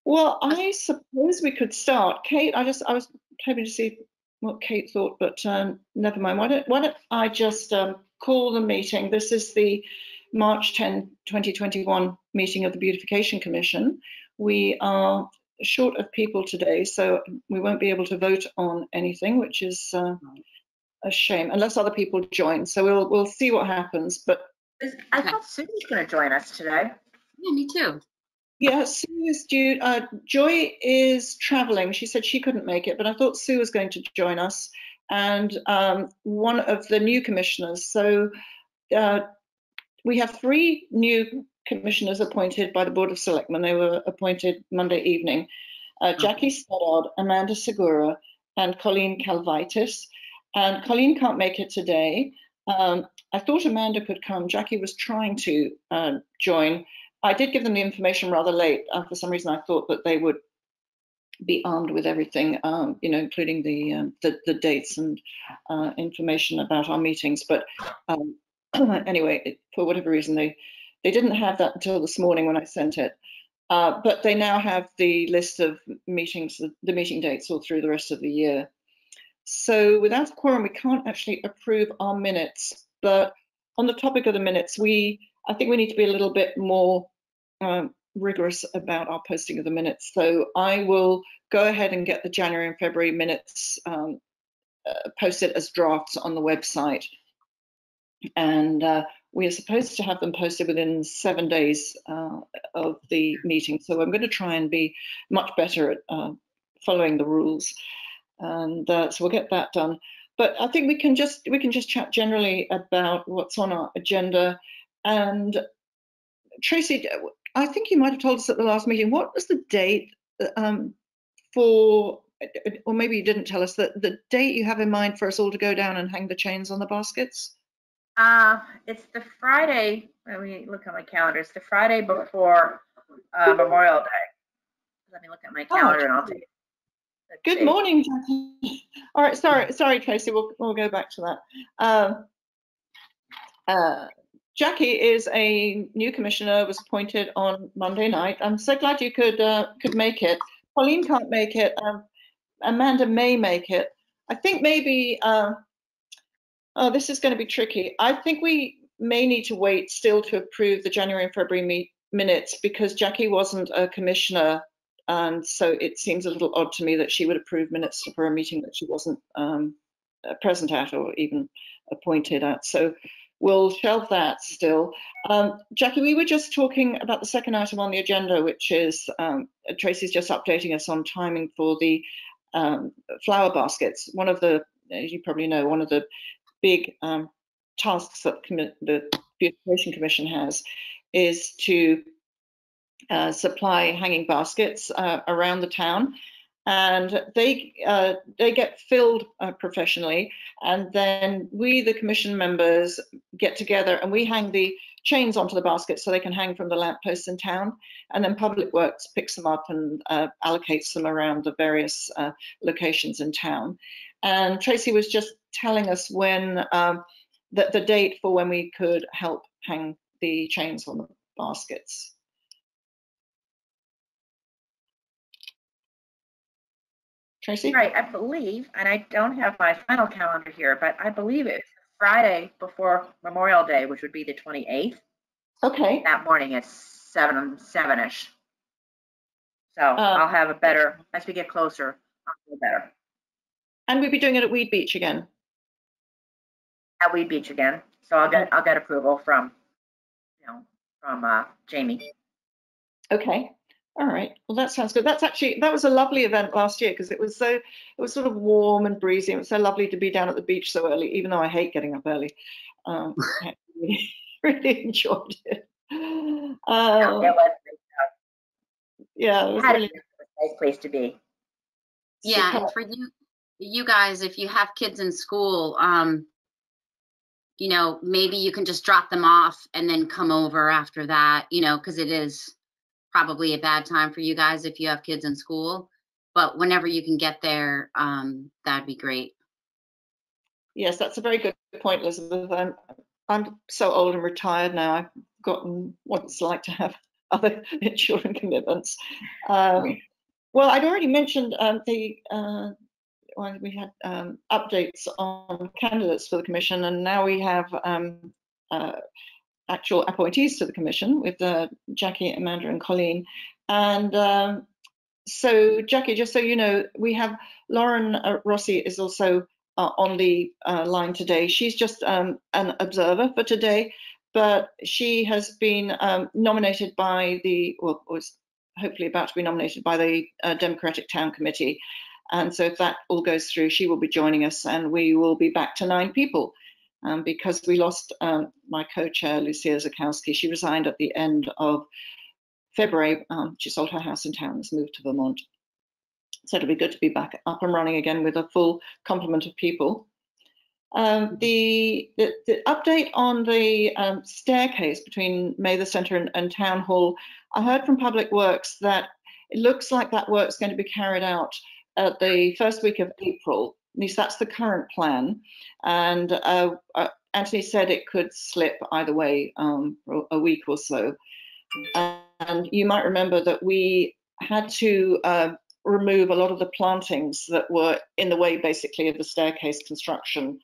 Well, I suppose we could start. Kate, I was hoping to see what Kate thought, but never mind. Why don't I just call the meeting? This is the March 10, 2021 meeting of the Beautification Commission. We are short of people today, so we won't be able to vote on anything, which is a shame, unless other people join. So we'll see what happens. But I thought Sue was going to join us today. Yeah, me too. Yeah, Sue is due. Joy is traveling. She said she couldn't make it, but I thought Sue was going to join us, and one of the new commissioners. So we have 3 new commissioners appointed by the Board of Selectmen. They were appointed Monday evening. Jackie Stoddard, Amanda Segura, and Colleen Calvitis. And Colleen can't make it today. I thought Amanda could come. Jackie was trying to join. I did give them the information rather late. For some reason, I thought that they would be armed with everything, including the dates and information about our meetings. But anyway, for whatever reason, they didn't have that until this morning when I sent it. But they now have the list of meetings, the meeting dates all through the rest of the year. So without a quorum, we can't actually approve our minutes. But on the topic of the minutes, I think we need to be a little bit more rigorous about our posting of the minutes. So I will go ahead and get the January and February minutes posted as drafts on the website. And we are supposed to have them posted within 7 days of the meeting. So I'm going to try and be much better at following the rules. And so we'll get that done. But I think we can just chat generally about what's on our agenda. And Tracy, I think you might have told us at the last meeting, what was the date for, or maybe you didn't tell us, the date you have in mind for us all to go down and hang the chains on the baskets? It's the Friday, let me look at my calendar. It's the Friday before Memorial Day. Let me look at my calendar and I'll take it. Good morning, Jackie. All right, sorry, Tracy. We'll go back to that. Jackie is a new commissioner. Was appointed on Monday night. I'm so glad you could make it. Pauline can't make it. Amanda may make it. I think maybe. This is going to be tricky. I think we may need to wait still to approve the January and February minutes because Jackie wasn't a commissioner. And so it seems a little odd to me that she would approve minutes for a meeting that she wasn't present at or even appointed at. So we'll shelve that still. Jackie, we were just talking about the second item on the agenda, which is Tracy's just updating us on timing for the flower baskets. One of the, as you probably know, one of the big tasks that the Beautification Commission has is to supply hanging baskets around the town, and they get filled professionally, and then we, the commission members, get together and we hang the chains onto the baskets so they can hang from the lampposts in town, and then Public Works picks them up and allocates them around the various locations in town. And Tracy was just telling us when the date for when we could help hang the chains on the baskets. Tracy? Right, I believe, and I don't have my final calendar here, but I believe it's Friday before Memorial Day, which would be the 28th. Okay. That morning at 7-ish. So I'll have a better, as we get closer, I'll feel better. And we'll be doing it at Weed Beach again. At Weed Beach again. So I'll get approval from, from Jamie. Okay. All right. Well, that sounds good. That was a lovely event last year because it was sort of warm and breezy. It was so lovely to be down at the beach so early, even though I hate getting up early. I really enjoyed it. It was yeah, it was really a nice place to be. Yeah, and for you guys, if you have kids in school, maybe you can just drop them off and then come over after that, because it is probably a bad time for you guys if you have kids in school, but whenever you can get there, that'd be great. Yes, that's a very good point, Elizabeth. I'm so old and retired now. I've forgotten what it's like to have other children commitments. Well, I'd already mentioned we had updates on candidates for the commission, and now we have actual appointees to the commission with Jackie, Amanda, and Colleen. And so, Jackie, just so you know, we have Lauren Rossi is also on the line today. She's just an observer for today, but she has been nominated by or is hopefully about to be nominated by the Democratic Town Committee. And so if that all goes through, she will be joining us, and we will be back to 9 people because we lost my co-chair, Lucia Zakowski. She resigned at the end of February. She sold her house in town and has moved to Vermont. So it'll be good to be back up and running again with a full complement of people. The update on the staircase between Mather Centre and Town Hall, I heard from Public Works that it looks like that work's going to be carried out at the first week of April. At least that's the current plan. And Anthony said it could slip either way for a week or so. And you might remember that we had to remove a lot of the plantings that were in the way, basically, of the staircase construction.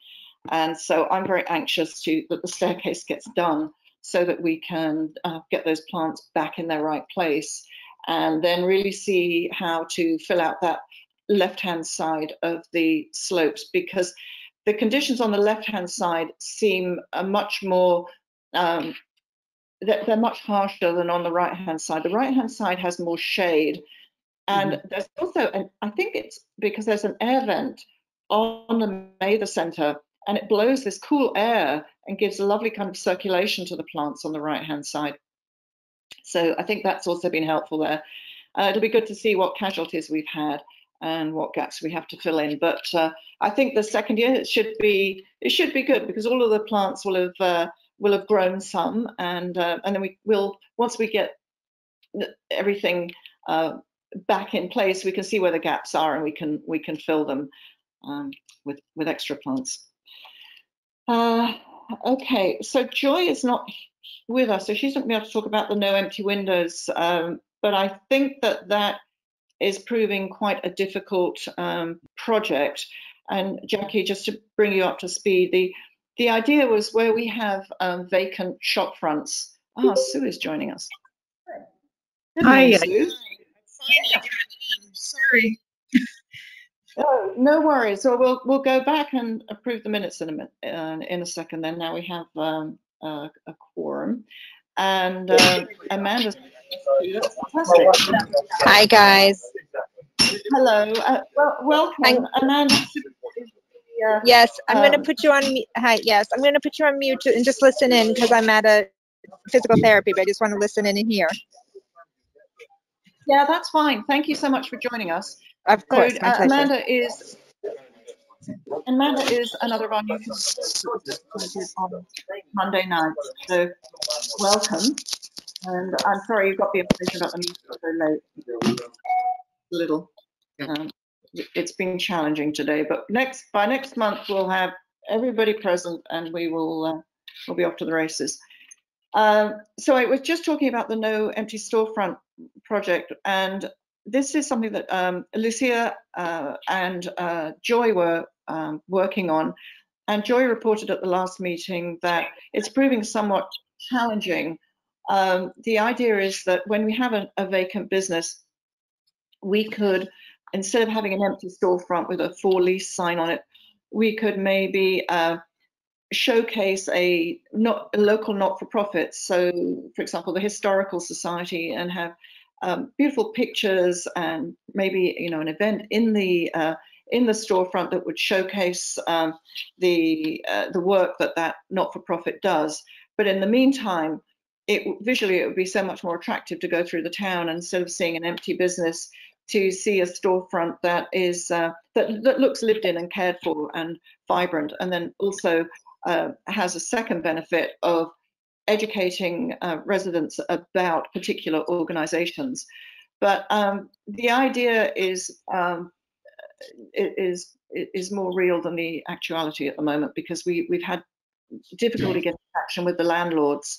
And so I'm very anxious that the staircase gets done so that we can get those plants back in their right place, and then really see how to fill out that left-hand side of the slopes, because the conditions on the left-hand side seem much more, they're much harsher than on the right-hand side. The right-hand side has more shade. And there's also, I think it's because there's an air vent on the Mather Centre, and it blows this cool air and gives a lovely kind of circulation to the plants on the right-hand side. So I think that's also been helpful there. It'll be good to see what casualties we've had and what gaps we have to fill in. But I think the second year it should be good, because all of the plants will have grown some, and then we will, once we get everything back in place, we can see where the gaps are, and we can fill them with extra plants. Okay, so Joy is not with us, so she's not going to be able to talk about the no empty windows, but I think that is proving quite a difficult project. And Jackie, just to bring you up to speed, the idea was where we have vacant shop fronts. Sue is joining us. Hi, Sue. Sorry. Oh, no worries. So we'll go back and approve the minutes in a second. Then now we have a quorum, and Amanda's. Fantastic. Hi, guys. Hello. Welcome, Amanda. Yes, I'm going to put you on. Hi. Yes, I'm going to put you on mute and just listen in, because I'm at a physical therapy, but I just want to listen in and hear. Yeah, that's fine. Thank you so much for joining us. Of course, so, my pleasure. Amanda is another of our new consultants on Monday night. So welcome. And I'm sorry you got the information about the meeting so late. A little. It's been challenging today, but by next month we'll have everybody present, and we'll be off to the races. So I was just talking about the no empty storefront project, and this is something that Lucia and Joy were working on, and Joy reported at the last meeting that it's proving somewhat challenging. The idea is that when we have a vacant business, we could, instead of having an empty storefront with a for lease sign on it, we could maybe showcase a local not-for-profit. So, for example, the Historical Society, and have beautiful pictures, and maybe an event in the storefront that would showcase the work that not-for-profit does. But in the meantime, visually it would be so much more attractive to go through the town, and instead of seeing an empty business, to see a storefront that is that looks lived in and cared for and vibrant, and then also has a second benefit of educating residents about particular organizations. But the idea is more real than the actuality at the moment, because we've had difficulty getting traction with the landlords.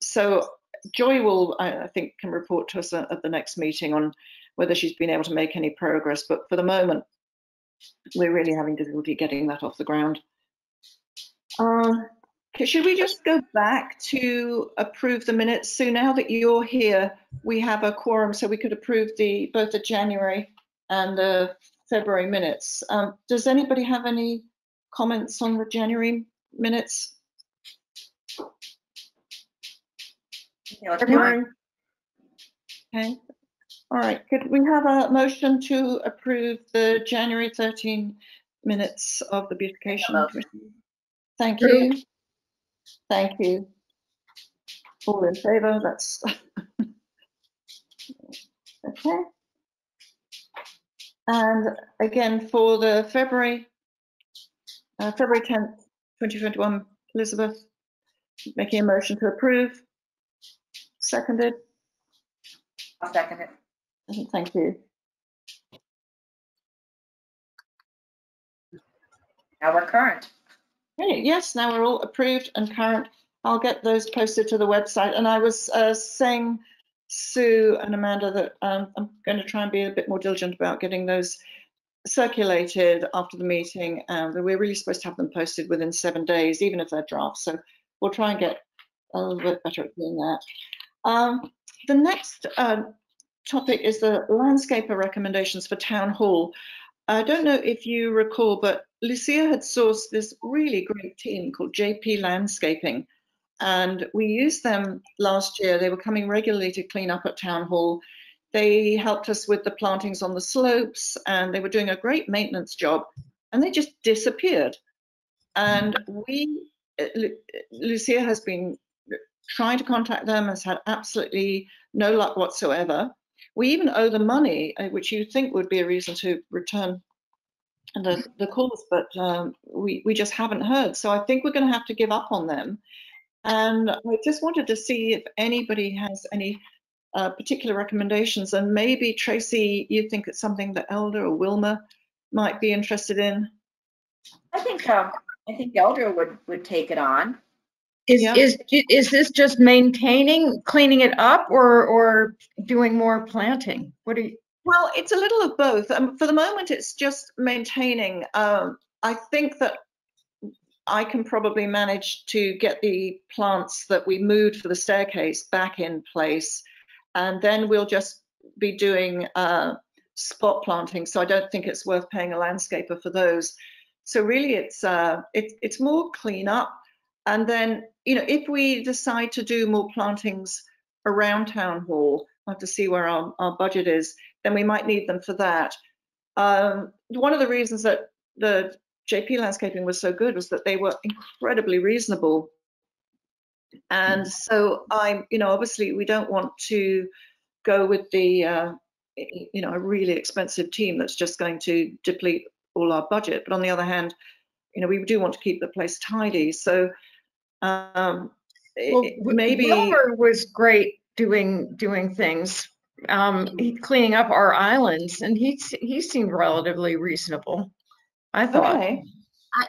So Joy will, I think, can report to us at the next meeting on whether she's been able to make any progress. But for the moment, we're really having difficulty getting that off the ground. Should we just go back to approve the minutes? So now that you're here, we have a quorum, so we could approve both the January and the February minutes. Does anybody have any comments on the January minutes? February? Okay. All right. Could we have a motion to approve the January 13 minutes of the Beautification Commission? Thank you. Thank you. All in favour? That's okay. And again for the February 10th, 2021, Elizabeth, making a motion to approve. Seconded. I'll second it. Thank you. Now we're current. Okay, yes, now we're all approved and current. I'll get those posted to the website. And I was saying, Sue and Amanda, that I'm going to try and be a bit more diligent about getting those circulated after the meeting. We're really supposed to have them posted within 7 days, even if they're drafts. So we'll try and get a little bit better at doing that. The next topic is the landscaper recommendations for Town Hall. I don't know if you recall, but Lucia had sourced this really great team called JP Landscaping, and we used them last year. They were coming regularly to clean up at Town Hall. They helped us with the plantings on the slopes, and they were doing a great maintenance job, and they just disappeared. And Lucia has been trying to contact them, has had absolutely no luck whatsoever. We even owe them money, which you think would be a reason to return the calls, but we just haven't heard. So I think we're going to have to give up on them. And I just wanted to see if anybody has any particular recommendations. And maybe, Tracy, you think it's something that Elder or Wilma might be interested in? I think Elder would take it on. Is this just maintaining, cleaning it up, or doing more planting? What do you? Well, it's a little of both. For the moment, it's just maintaining. I think that I can probably manage to get the plants that we moved for the staircase back in place, and then we'll just be doing spot planting. So I don't think it's worth paying a landscaper for those. So really, it's more clean up. And then, you know, if we decide to do more plantings around Town Hall, I'll have to see where our budget is, then we might need them for that. One of the reasons that the JP Landscaping was so good was that they were incredibly reasonable. And so obviously we don't want to go with the, a really expensive team that's just going to deplete all our budget. But on the other hand, we do want to keep the place tidy. So maybe Wilmer was great doing things, cleaning up our islands, and he seemed relatively reasonable, I thought. Okay.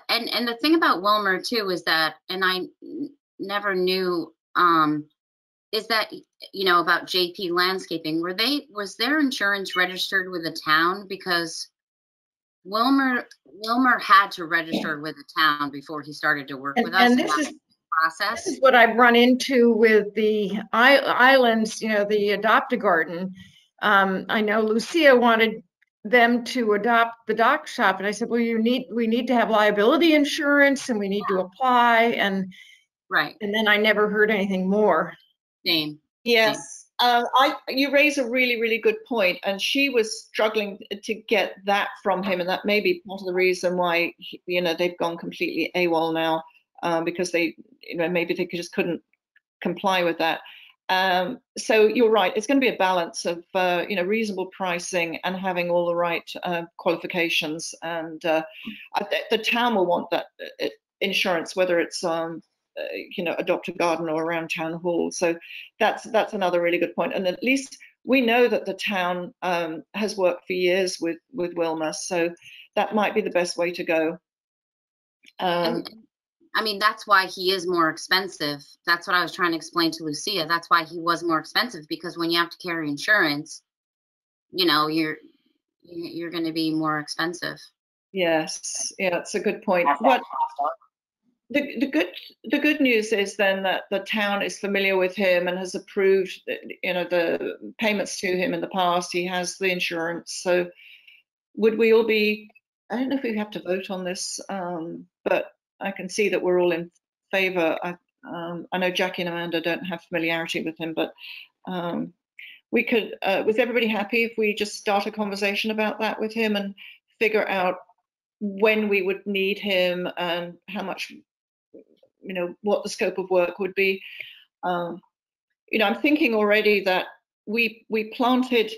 And the thing about Wilmer too is that, and I never knew, is that about JP Landscaping. Was their insurance registered with the town? Because Wilmer had to register with the town before he started to work with us. And this is what I've run into with the islands, the Adopt-A-Garden. I know Lucia wanted them to adopt the dock shop, and I said, well, we need to have liability insurance, and we need to apply, and right. And then I never heard anything more. Same. Yes. Same. You raise a really, really good point, and she was struggling to get that from him, and that may be part of the reason why they've gone completely AWOL now, because they maybe they just couldn't comply with that. So you're right, it's going to be a balance of reasonable pricing and having all the right qualifications, and the town will want that insurance, whether it's Adopt-A-Garden or around Town Hall. So that's another really good point. And at least we know that the town has worked for years with Wilma, so that might be the best way to go. I mean, that's why he is more expensive. That's what I was trying to explain to Lucia. That's why he was more expensive, because when you have to carry insurance, you know, you're going to be more expensive. Yes, yeah, that's a good point. But the good news is then that the town is familiar with him and has approved, you know, the payments to him in the past. He has the insurance. So would we all be, I don't know if we have to vote on this, but I can see that we're all in favor. I know Jackie and Amanda don't have familiarity with him, but we could, was everybody happy if we just start a conversation about that with him and figure out when we would need him and how much, you know, what the scope of work would be. You know, I'm thinking already that we planted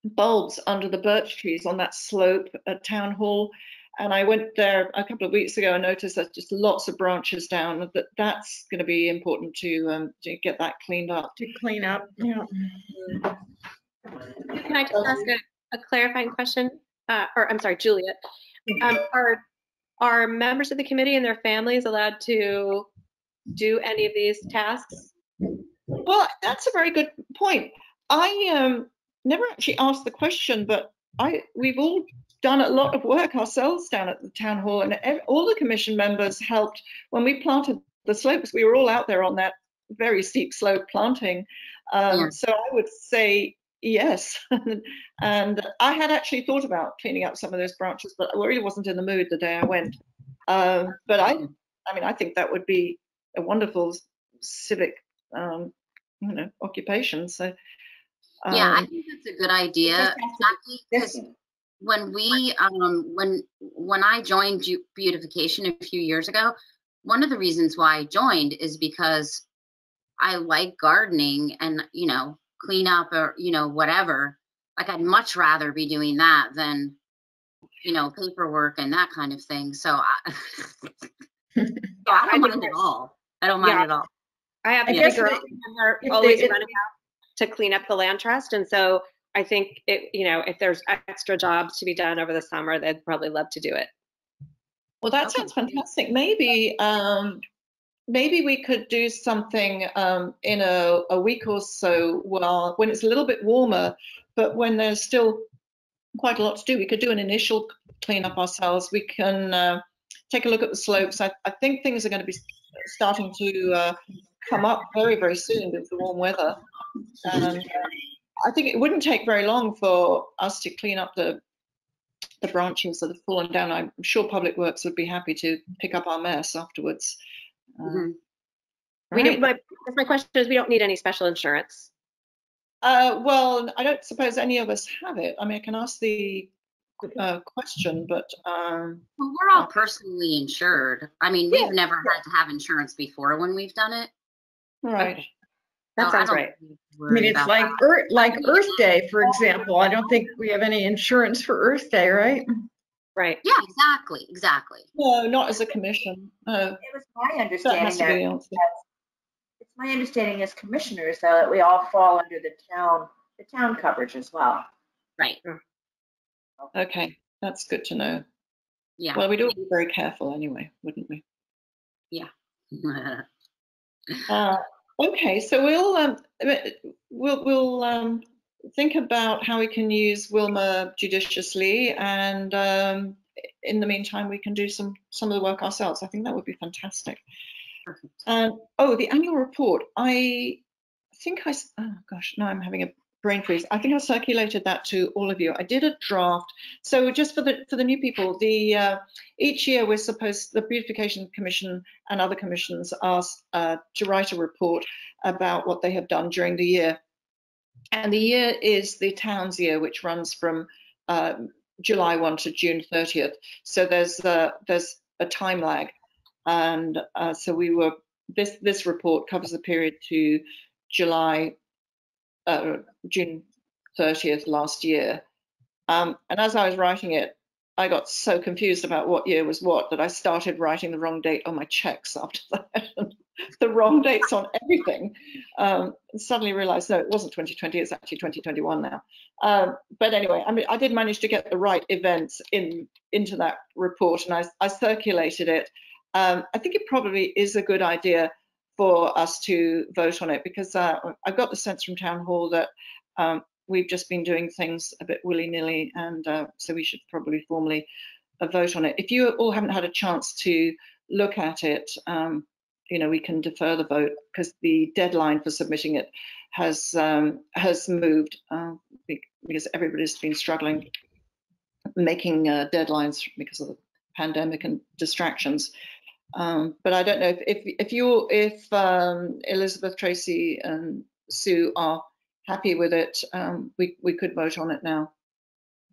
bulbs under the birch trees on that slope at Town Hall, and I went there a couple of weeks ago and noticed there's just lots of branches down. That's going to be important to get that cleaned up. To clean up, yeah. Can I just ask a clarifying question? Or I'm sorry, Juliet. Are members of the committee and their families allowed to do any of these tasks? Well, that's a very good point. I never actually asked the question, but we've all done a lot of work ourselves down at the town hall, and all the commission members helped when we planted the slopes. We were all out there on that very steep slope planting. So I would say yes. And I had actually thought about cleaning up some of those branches, but I really wasn't in the mood the day I went. But I mean, I think that would be a wonderful civic, you know, occupation. So yeah, I think that's a good idea. Because when we, when I joined Beautification a few years ago, one of the reasons why I joined is because I like gardening and, you know, clean up or, you know, whatever. Like, I'd much rather be doing that than, you know, paperwork and that kind of thing. So I don't mind at all. I don't mind at all. I have three girls and they're always running out to clean up the land trust. And so I think you know, if there's extra jobs to be done over the summer, they'd probably love to do it. Well, that sounds fantastic. Maybe maybe we could do something in a week or so, well, when it's a little bit warmer, but when there's still quite a lot to do. We could do an initial cleanup ourselves. We can take a look at the slopes. I think things are going to be starting to come up very, very soon with the warm weather. And I think it wouldn't take very long for us to clean up the branches that have fallen down. I'm sure Public Works would be happy to pick up our mess afterwards. Right. My question is, we don't need any special insurance. Well, I don't suppose any of us have it. I mean, I can ask the question, but well, we're all personally insured. I mean, we've never had to have insurance before when we've done it. Right. That sounds right. I mean, it's like Earth Day, for example. I don't think we have any insurance for Earth Day, right? Right. Yeah, exactly. No, not as a commission. It was my understanding has to be the answer. it's my understanding as commissioners, though, that we all fall under the town coverage as well. Right. Okay, that's good to know. Yeah. Well, we'd all be very careful anyway, wouldn't we? Yeah. Okay, so we'll think about how we can use Wilma judiciously, and in the meantime, we can do some of the work ourselves. I think that would be fantastic. Oh, the annual report. I think oh gosh, now I'm having a brain freeze. I think I circulated that to all of you. I did a draft. So just for the new people, each year we're supposed, the Beautification Commission and other commissions asked to write a report about what they have done during the year. And the year is the town's year, which runs from July 1 to June 30th. So there's a time lag. And so this report covers the period to June 30th last year. And as I was writing it, I got so confused about what year was what that I started writing the wrong date on my checks after that. The wrong dates on everything. And suddenly realized, no, it wasn't 2020, it's actually 2021 now. But anyway, I mean, I did manage to get the right events into that report, and I circulated it. I think it probably is a good idea for us to vote on it, because I've got the sense from town hall that we've just been doing things a bit willy-nilly, and so we should probably formally vote on it. If you all haven't had a chance to look at it, we can defer the vote, because the deadline for submitting it has moved, because everybody's been struggling making deadlines because of the pandemic and distractions. But I don't know if Elizabeth, Tracy, and Sue are happy with it. We could vote on it now.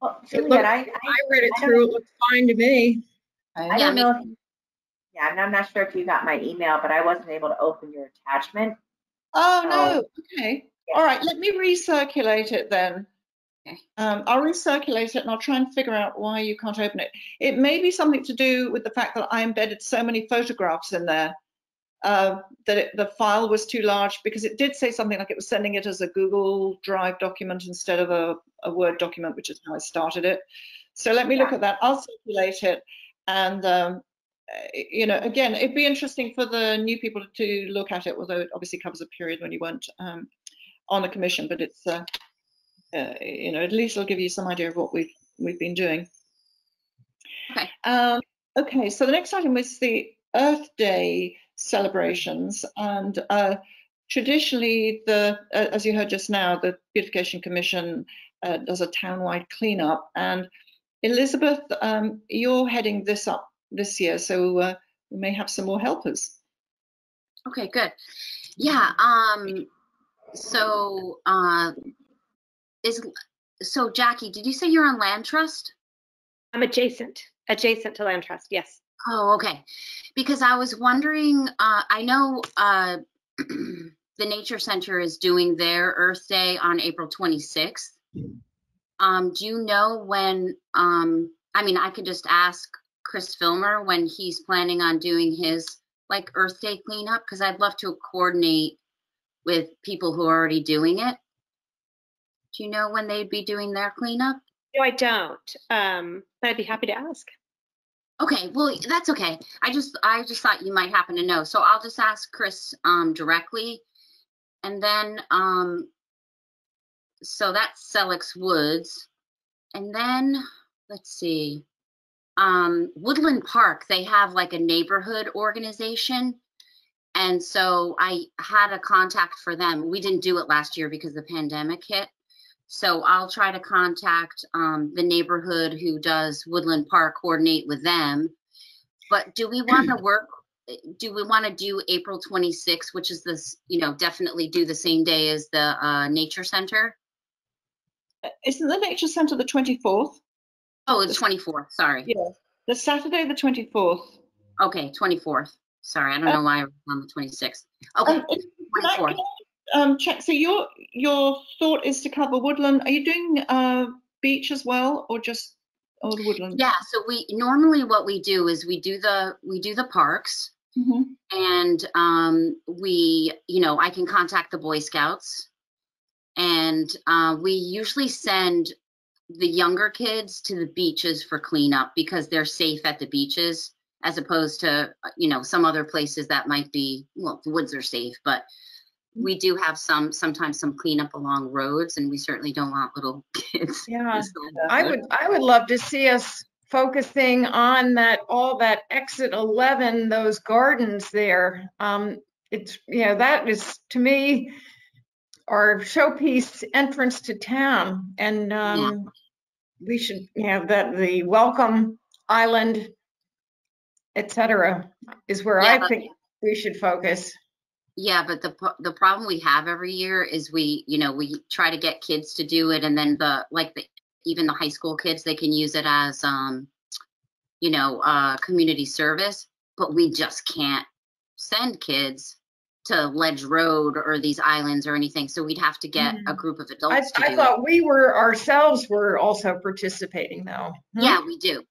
Well, Juliet, I read it through. It looks fine to me. I don't know. And I'm not sure if you got my email, but I wasn't able to open your attachment. Oh, no. Okay. Yeah. All right. Let me recirculate it then. Okay. I'll recirculate it, and I'll try and figure out why you can't open it. It may be something to do with the fact that I embedded so many photographs in there that the file was too large, because it did say something like it was sending it as a Google Drive document instead of a Word document, which is how I started it. So let me look at that. I'll circulate it, and again, it'd be interesting for the new people to look at it, although it obviously covers a period when you weren't on the commission, but it's at least it'll give you some idea of what we've been doing. Okay. Okay, so the next item was the Earth Day celebrations, and traditionally, as you heard just now, the Beautification Commission does a townwide cleanup, and Elizabeth, you're heading this up this year, so we may have some more helpers. Okay, good. Yeah. So Jackie, did you say you're on Land Trust? I'm adjacent to Land Trust. Yes. Oh, okay. Because I was wondering, I know the Nature Center is doing their Earth Day on April 26th. Do you know when, I could just ask Chris Filmer when he's planning on doing his Earth Day cleanup, because I'd love to coordinate with people who are already doing it. Do you know when they'd be doing their cleanup? No, I don't, but I'd be happy to ask. Okay, well, that's okay. I just thought you might happen to know. So I'll just ask Chris directly. And then, so that's Selleck's Woods. And then, let's see, Woodland Park, they have a neighborhood organization. And so I had a contact for them. We didn't do it last year because the pandemic hit. So I'll try to contact the neighborhood who does Woodland Park, coordinate with them. But do we want to do April 26th, which is this, definitely do the same day as the Nature Center? Isn't the Nature Center the 24th? Oh, the 24th, sorry. Yeah, the Saturday, the 24th. Okay, 24th. Sorry, I don't know why I was on the 26th. Okay, 24th. Check. So your thought is to cover Woodland. Are you doing beach as well, or just the Woodland? Yeah. So we normally what we do is we do the parks, and I can contact the Boy Scouts, and we usually send the younger kids to the beaches for cleanup because they're safe at the beaches, as opposed to some other places that might be, well, the woods are safe, but we do have sometimes some cleanup along roads, and we certainly don't want little kids. Yeah, I would love to see us focusing on all that exit 11, those gardens there. It's that is to me our showpiece entrance to town, and we should have the welcome island, etc. is where I think we should focus. Yeah, but the problem we have every year is we try to get kids to do it, and then even the high school kids, they can use it as community service, but we just can't send kids to Ledge Road or these islands or anything. So we'd have to get a group of adults to do it. I thought we ourselves were also participating though. Yeah, we do.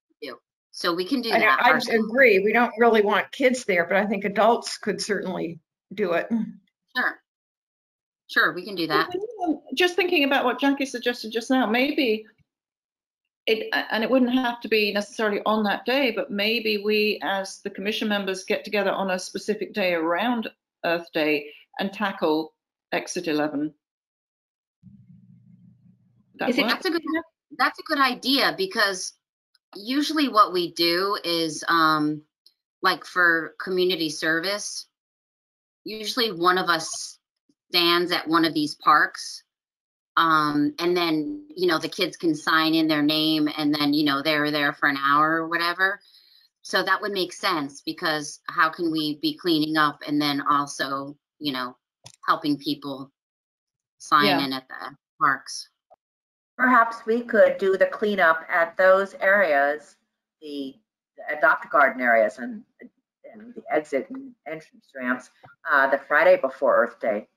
So we can do that. I agree. We don't really want kids there, but I think adults could certainly do it. Sure, we can do that. Just thinking about what Jackie suggested just now, maybe it wouldn't have to be necessarily on that day, but maybe we as the commission members get together on a specific day around Earth Day and tackle Exit 11. That's a good idea, because usually what we do is like for community service, usually one of us stands at one of these parks, and then the kids can sign in their name, and then they're there for an hour or whatever. So that would make sense, because how can we be cleaning up and then also helping people sign in at the parks? Perhaps we could do the cleanup at those areas, the adopt garden areas and the exit and entrance ramps, the Friday before Earth Day.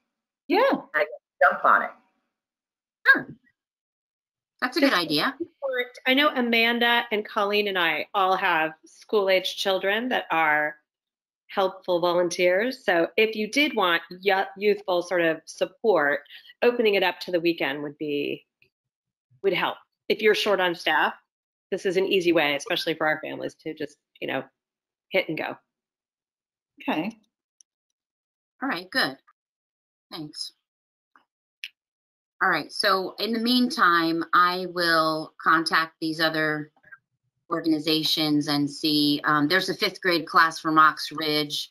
Yeah. I jump on it. Sure. That's a good idea. I know Amanda and Colleen and I all have school-age children that are helpful volunteers. So if you did want youthful sort of support, opening it up to the weekend would help. If you're short on staff, this is an easy way, especially for our families, to just, hit and go. Okay. All right, good. Thanks. All right, so in the meantime, I will contact these other organizations and see. There's a 5th grade class from Ox Ridge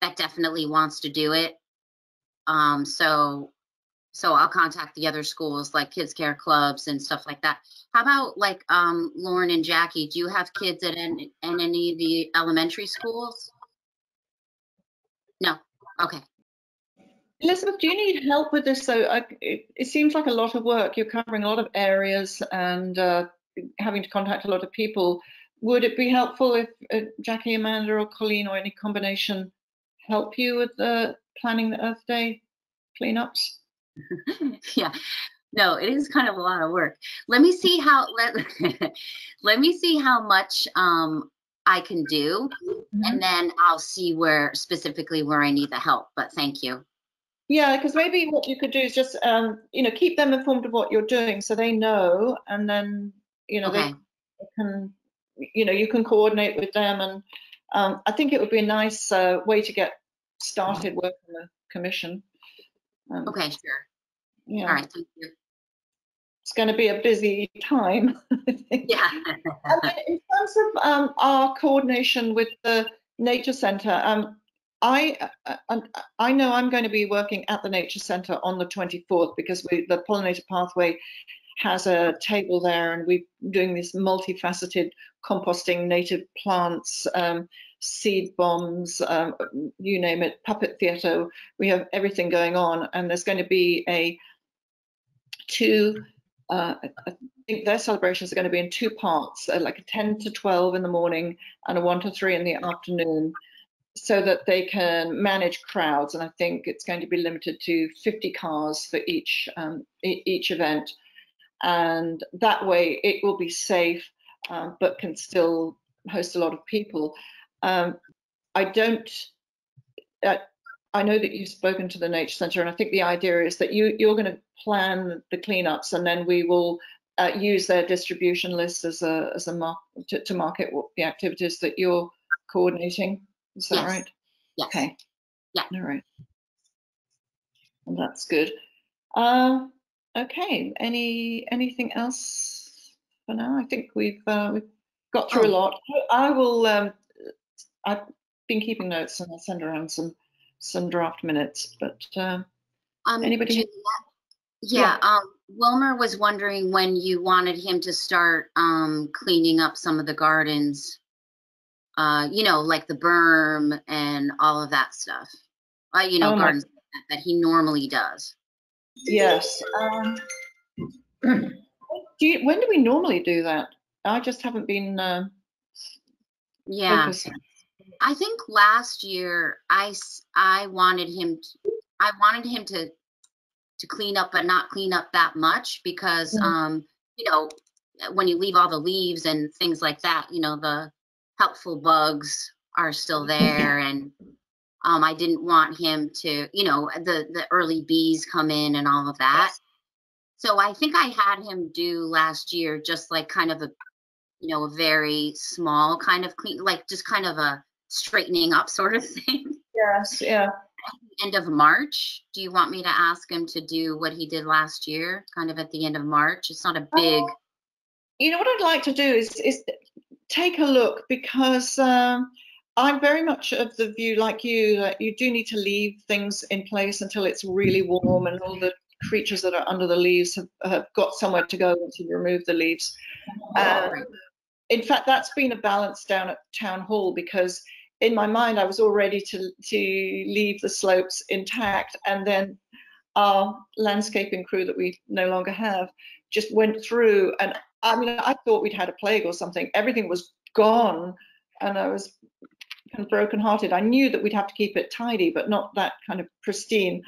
that definitely wants to do it. So I'll contact the other schools like Kids Care Clubs and stuff like that. How about like Lauren and Jackie? Do you have kids at any of the elementary schools? No. Okay. Elizabeth, do you need help with this? So it seems like a lot of work. You're covering a lot of areas and having to contact a lot of people. Would it be helpful if Jackie, Amanda, or Colleen, or any combination help you with planning the Earth Day cleanups? Yeah. No, it is kind of a lot of work. Let me see how let me see how much I can do, and then I'll see specifically where I need the help. But thank you. Yeah, because maybe what you could do is just keep them informed of what you're doing so they know, and then Okay. they can you can coordinate with them, and I think it would be a nice way to get started working the commission. Okay, sure. Yeah. All right, thank you. It's going to be a busy time, I think. Yeah. And then in terms of our coordination with the Nature Centre, I know I'm going to be working at the Nature Centre on the 24th, because the Pollinator Pathway has a table there, and we're doing this multifaceted composting native plants, seed bombs, you name it, puppet theatre. We have everything going on, and there's going to be I think their celebrations are going to be in 2 parts, like a 10 to 12 in the morning and a 1 to 3 in the afternoon, so that they can manage crowds. And I think it's going to be limited to 50 cars for each event. And that way it will be safe, but can still host a lot of people. I know that you've spoken to the Nature Centre, and I think the idea is that you're going to plan the cleanups, and then we will use their distribution list to market the activities that you're coordinating. Is that right? Yes. Okay. Yeah. All right. Well, that's good. Okay. Anything else for now? I think we've got through a lot. I will. I've been keeping notes, and I'll send around some draft minutes. But anybody? Wilmer was wondering when you wanted him to start cleaning up some of the gardens. Like the berm and all of that stuff. Gardens that he normally does. Yes. When do we normally do that? I just haven't been. Focusing. I think last year I wanted him to clean up, but not clean up that much, because when you leave all the leaves and things like that, the helpful bugs are still there, and I didn't want him to, the early bees come in and all of that. So I think I had him do last year just like kind of a, a very small kind of clean, like just kind of a straightening up sort of thing. Yes, yeah. End of March. Do you want me to ask him to do what he did last year, kind of at the end of March? It's not a big. You know what I'd like to do is take a look, because I'm very much of the view, like you, that you do need to leave things in place until it's really warm and all the creatures that are under the leaves have got somewhere to go once you remove the leaves. In fact, that's been a balance down at Town Hall, because in my mind I was all ready to leave the slopes intact, and then our landscaping crew that we no longer have just went through, and I mean, I thought we'd had a plague or something. Everything was gone, and I was kind of brokenhearted. I knew that we'd have to keep it tidy, but not that kind of pristine.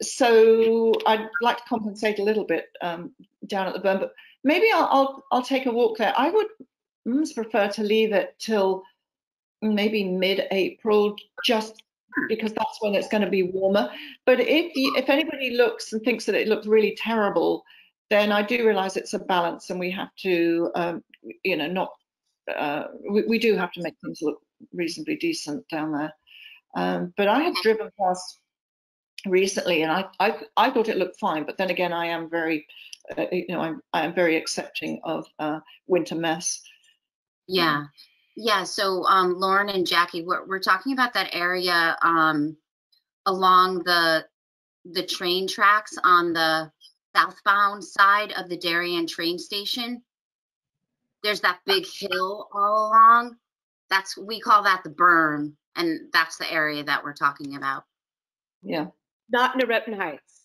So I'd like to compensate a little bit down at the burn, but maybe I'll take a walk there. I would almost prefer to leave it till maybe mid-April, just because that's when it's going to be warmer. But if anybody looks and thinks that it looks really terrible, then I do realize it's a balance, and we have to, we do have to make things look reasonably decent down there. But I have driven past recently, and I thought it looked fine. But then again, I am very, I am very accepting of winter mess. Yeah. Yeah. So Lauren and Jackie, we're talking about that area along the train tracks on the southbound side of the Darien train station. There's that big hill all along. We call that the berm, and that's the area that we're talking about. Yeah. Not Norotan Heights.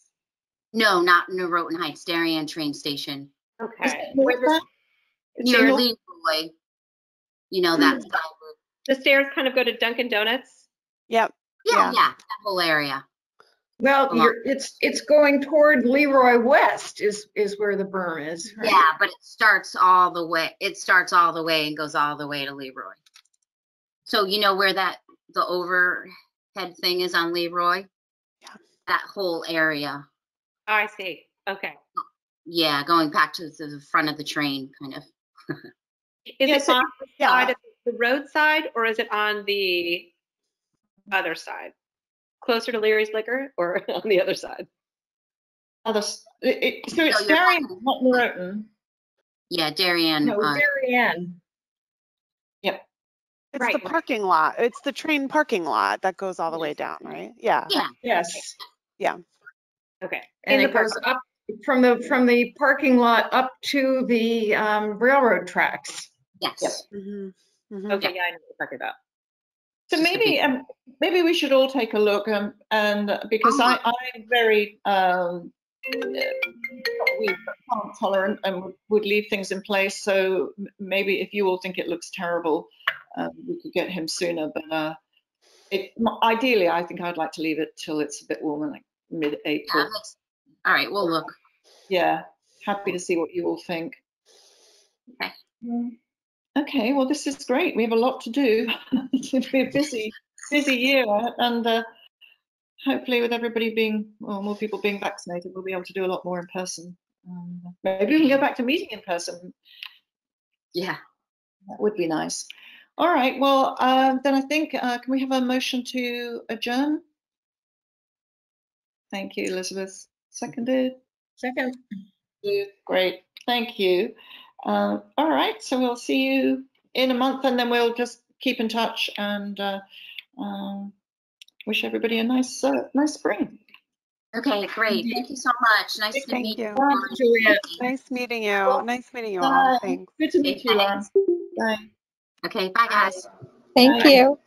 No, not Norotan Heights, Darien train station. Okay. Near Leroy. That side. The stairs kind of go to Dunkin' Donuts. Yep. Yeah, that whole area. Well, it's going toward Leroy West is where the berm is. Right? Yeah, but it starts all the way. It starts all the way and goes all the way to Leroy. So where the overhead thing is on Leroy? Yeah. That whole area. Oh, I see. Okay. Yeah, going back to the front of the train, kind of. Is it on the side of the roadside, or is it on the other side? Closer to Leary's Liquor, or on the other side? So it's Darien, not Norotan. Yeah, Darien. No, Darien. Yep. It's the parking lot. It's the train parking lot that goes all the way down, right? Yeah. Yeah. Yes. Yeah. Okay. And it goes up from the parking lot up to the railroad tracks. Yes. Yep. Mm-hmm. Mm-hmm. Okay. Yeah, I know what you're talking about. So maybe we should all take a look, and because I'm very fault tolerant and would leave things in place. So maybe if you all think it looks terrible, we could get him sooner. But ideally, I think I'd like to leave it till it's a bit warmer, like mid-April. All right, we'll look. Yeah, happy to see what you all think. Okay. Okay, well, this is great. We have a lot to do. It's going to be a busy year, and hopefully with everybody more people being vaccinated, we'll be able to do a lot more in person. Maybe we can go back to meeting in person. Yeah. That would be nice. All right, well, then I think, can we have a motion to adjourn? Thank you, Elizabeth. Seconded? Second. Great, thank you. All right, so we'll see you in a month, and then we'll just keep in touch and wish everybody a nice spring. Okay, great. Thank you so much. Nice to meet you. Nice meeting you. Nice meeting you all. Thanks. Good to meet you, Lauren. Bye. Okay, bye guys. Thank you.